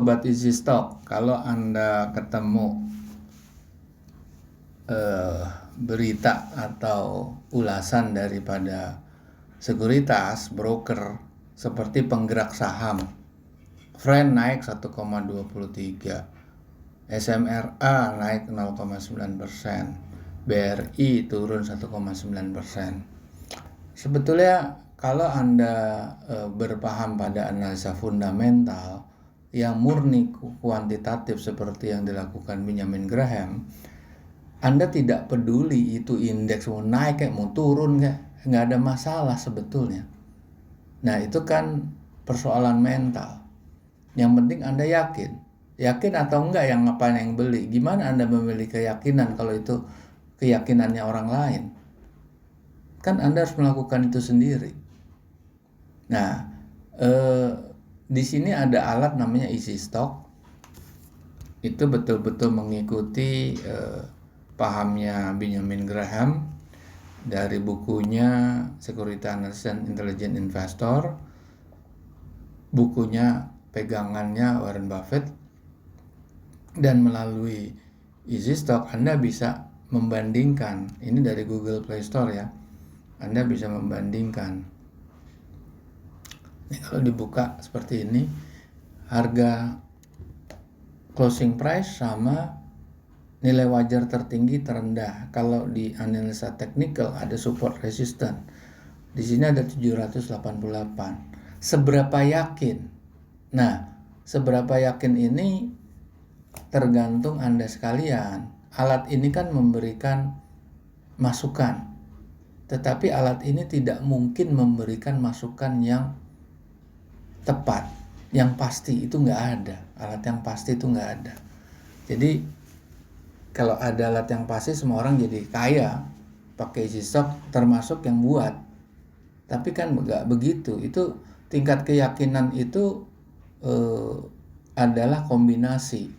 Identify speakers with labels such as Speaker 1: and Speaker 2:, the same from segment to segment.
Speaker 1: Sobat Easy Stock, kalau Anda ketemu berita atau ulasan daripada sekuritas, broker, seperti penggerak saham, Friend naik 1,23, SMRA naik 0,9%, BRI turun 1,9%. Sebetulnya kalau Anda berpaham pada analisa fundamental yang murni kuantitatif seperti yang dilakukan Benjamin Graham, Anda tidak peduli itu indeks mau naik kayak mau turun kayak, nggak ada masalah sebetulnya. Nah itu kan persoalan mental. Yang penting Anda yakin atau enggak yang ngapain yang beli. Gimana Anda memiliki keyakinan kalau itu keyakinannya orang lain? Kan Anda harus melakukan itu sendiri. Nah, di sini ada alat namanya Easy Stock. Itu betul-betul mengikuti pahamnya Benjamin Graham dari bukunya Security Analysis and Intelligent Investor, bukunya pegangannya Warren Buffett, dan melalui Easy Stock Anda bisa membandingkan, ini dari Google Play Store ya, Anda bisa membandingkan. Ini kalau dibuka seperti ini, harga closing price sama nilai wajar tertinggi terendah. Kalau di analisa technical ada support resistance. Di sini ada 788. Seberapa yakin? Nah, seberapa yakin ini tergantung Anda sekalian. Alat ini kan memberikan masukan. Tetapi alat ini tidak mungkin memberikan masukan yang tepat, yang pasti itu nggak ada. Alat yang pasti itu nggak ada. Jadi kalau ada alat yang pasti semua orang jadi kaya pakai Easy Stock, termasuk yang buat. Tapi kan nggak begitu. Itu tingkat keyakinan itu adalah kombinasi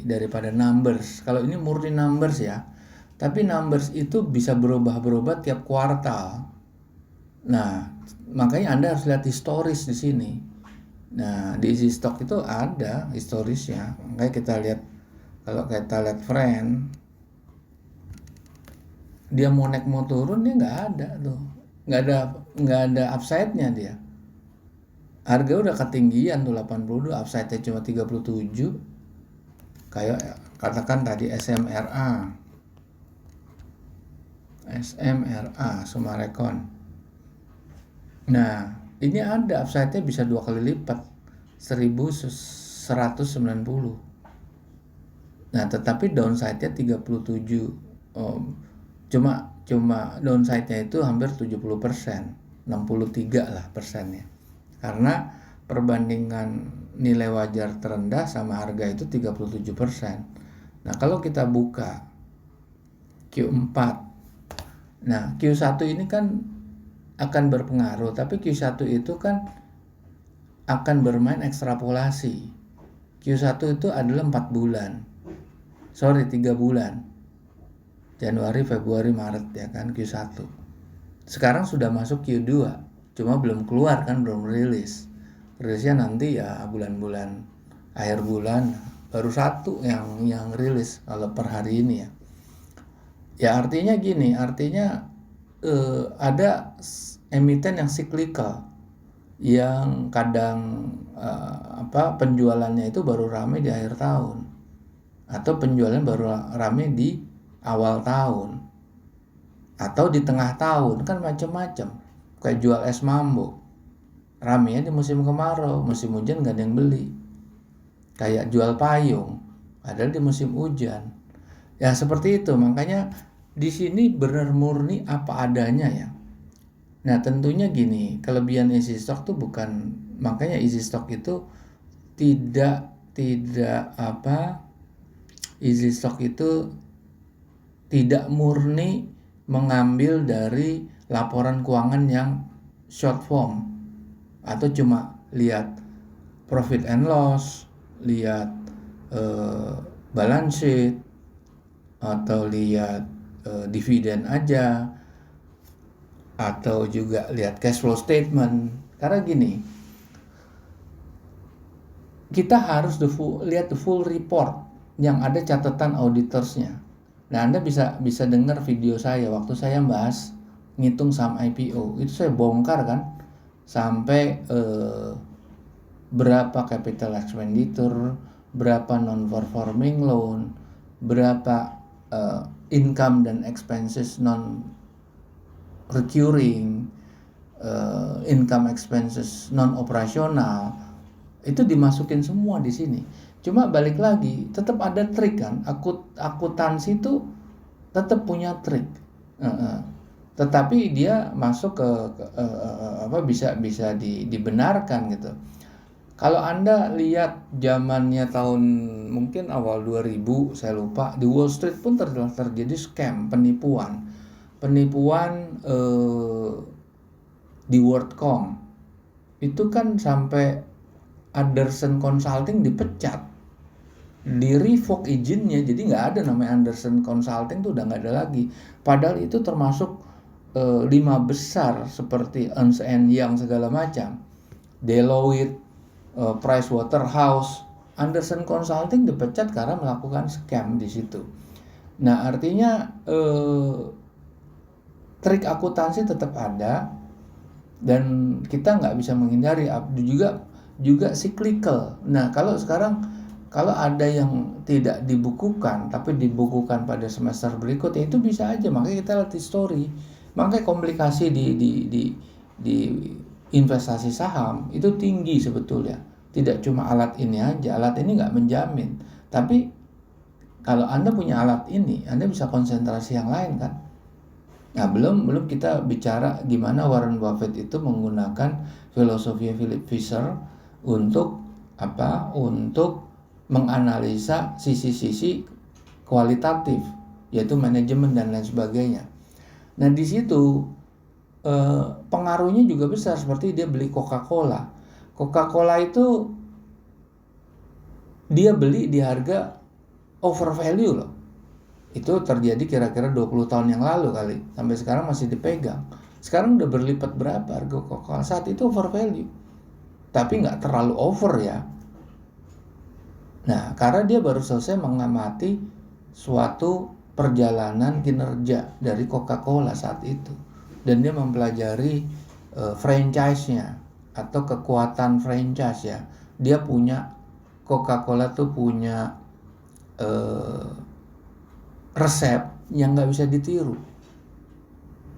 Speaker 1: daripada numbers. Kalau ini murni numbers ya, tapi numbers itu bisa berubah-berubah tiap kuartal. Nah, makanya Anda harus lihat historis di sini. Nah, di Easy Stock itu ada historisnya. Makanya kita lihat, kalau kita lihat Friend, dia mau naik mau turun dia nggak ada tuh, nggak ada upside-nya dia. Harga udah ketinggian tuh 82, upside-nya cuma 37. Kayak katakan tadi SMRA Summarecon. Nah, ini ada upside-nya bisa 2 kali lipat, 1190. Nah, tetapi downside-nya 37. Cuma downside-nya itu hampir 70%, 63 lah persennya. Karena perbandingan nilai wajar terendah sama harga itu 37%. Nah, kalau kita buka Q4. Nah, Q1 ini kan akan berpengaruh, tapi Q1 itu kan akan bermain ekstrapolasi. Q1 itu adalah 3 bulan. Januari, Februari, Maret ya kan, Q1. Sekarang sudah masuk Q2, cuma belum keluar kan, belum rilis. Rilisnya nanti ya bulan-bulan akhir bulan, baru satu yang rilis kalau per hari ini ya. Ya artinya gini, ada emiten yang cyclical, yang kadang penjualannya itu baru ramai di akhir tahun, atau penjualan baru ramai di awal tahun, atau di tengah tahun, kan macam-macam. Kayak jual es mambo, ramainya di musim kemarau, musim hujan gak ada yang beli. Kayak jual payung, padahal di musim hujan. Ya seperti itu, makanya di sini benar murni apa adanya ya. Nah tentunya gini, kelebihan Easy Stock tuh bukan, makanya Easy Stock itu Easy Stock itu tidak murni mengambil dari laporan keuangan yang short form, atau cuma lihat profit and loss, lihat balance sheet, atau lihat dividen aja, atau juga lihat cash flow statement. Karena gini, kita harus lihat the full report yang ada catatan auditorsnya. Nah, Anda bisa dengar video saya waktu saya bahas ngitung saham IPO. Itu saya bongkar kan sampai berapa capital expenditure, berapa non-performing loan, berapa income dan expenses non-recurring, income expenses non-operasional, itu dimasukin semua di sini. Cuma balik lagi, tetap ada trik kan, akuntansi itu tetap punya trik. Tetapi dia masuk ke bisa dibenarkan gitu. Kalau Anda lihat zamannya tahun mungkin awal 2000, saya lupa, di Wall Street pun terjadi scam, penipuan di WorldCom. Itu kan sampai Andersen Consulting dipecat, di revoke izinnya, jadi nggak ada namanya Andersen Consulting tuh udah nggak ada lagi. Padahal itu termasuk 5 besar seperti Ernst & Young segala macam, Deloitte, Pricewaterhouse. Andersen Consulting dipecat karena melakukan scam di situ. Nah, artinya trik akuntansi tetap ada dan kita nggak bisa menghindari. Juga cyclical. Nah, kalau sekarang kalau ada yang tidak dibukukan tapi dibukukan pada semester berikutnya, itu bisa aja. Makanya kita lihat history. Makanya komplikasi di investasi saham itu tinggi sebetulnya. Tidak cuma alat ini aja. Alat ini nggak menjamin. Tapi kalau Anda punya alat ini, Anda bisa konsentrasi yang lain kan. Nah, belum kita bicara gimana Warren Buffett itu menggunakan filosofi Philip Fisher untuk menganalisa sisi-sisi kualitatif, yaitu manajemen dan lain sebagainya. Nah, di situ pengaruhnya juga besar, seperti dia beli Coca-Cola. Coca-Cola itu dia beli di harga over value loh. Itu terjadi kira-kira 20 tahun yang lalu kali. Sampai sekarang masih dipegang. Sekarang udah berlipat berapa harga Coca-Cola? Saat itu over value. Tapi nggak terlalu over ya. Nah, karena dia baru selesai mengamati suatu perjalanan kinerja dari Coca-Cola saat itu. Dan dia mempelajari franchise-nya atau kekuatan franchise ya. Dia punya, Coca-Cola tuh punya resep yang nggak bisa ditiru.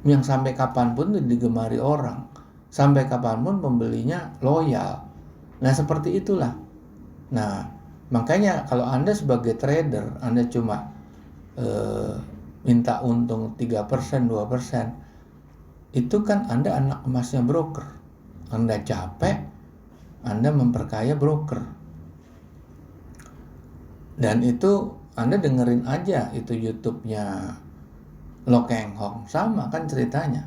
Speaker 1: Yang sampai kapanpun digemari orang. Sampai kapanpun pembelinya loyal. Nah, seperti itulah. Nah, makanya kalau Anda sebagai trader, Anda cuma minta untung 3%, 2%, itu kan Anda anak emasnya broker. Anda capek, Anda memperkaya broker. Dan itu Anda dengerin aja itu YouTube-nya Lo Keng Hong, sama kan ceritanya.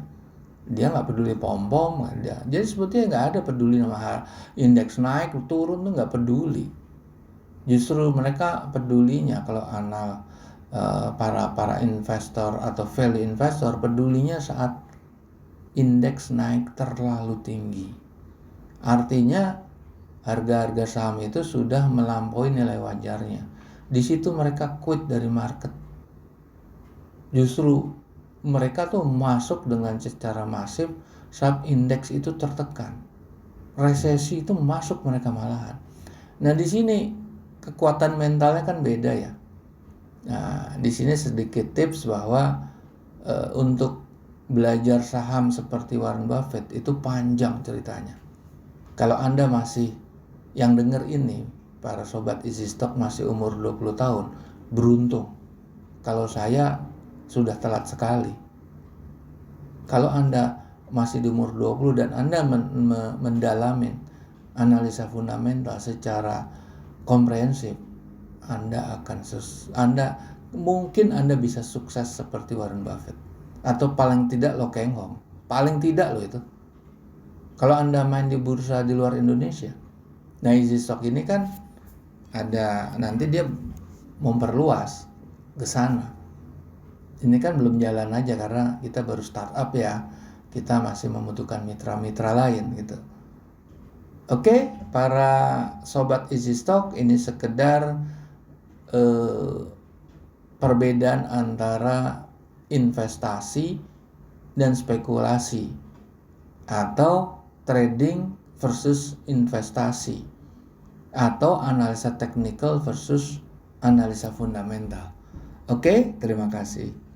Speaker 1: Dia nggak peduli pom-pom, jadi sebetulnya nggak ada peduli sama indeks naik turun tuh, nggak peduli. Justru mereka pedulinya kalau para investor atau value investor pedulinya saat indeks naik terlalu tinggi. Artinya harga-harga saham itu sudah melampaui nilai wajarnya. Di situ mereka quit dari market. Justru mereka tuh masuk dengan secara masif saat indeks itu tertekan. Resesi itu masuk mereka malahan. Nah, di sini kekuatan mentalnya kan beda ya. Nah, di sini sedikit tips bahwa untuk belajar saham seperti Warren Buffett itu panjang ceritanya. Kalau Anda masih, yang denger ini, para sobat Easy Stock masih umur 20 tahun, beruntung. Kalau saya sudah telat sekali. Kalau Anda masih di umur 20 dan Anda mendalamin analisa fundamental secara komprehensif, mungkin Anda bisa sukses seperti Warren Buffett, atau paling tidak Lo Keng Hong, paling tidak loh itu. Kalau Anda main di bursa di luar Indonesia, nah Easy Stock ini kan ada, nanti dia memperluas ke sana. Ini kan belum jalan aja karena kita baru startup ya, kita masih membutuhkan mitra-mitra lain gitu. Oke, para sobat Easy Stock, ini sekedar perbedaan antara investasi dan spekulasi atau trading versus investasi atau analisa teknikal versus analisa fundamental. Oke, terima kasih.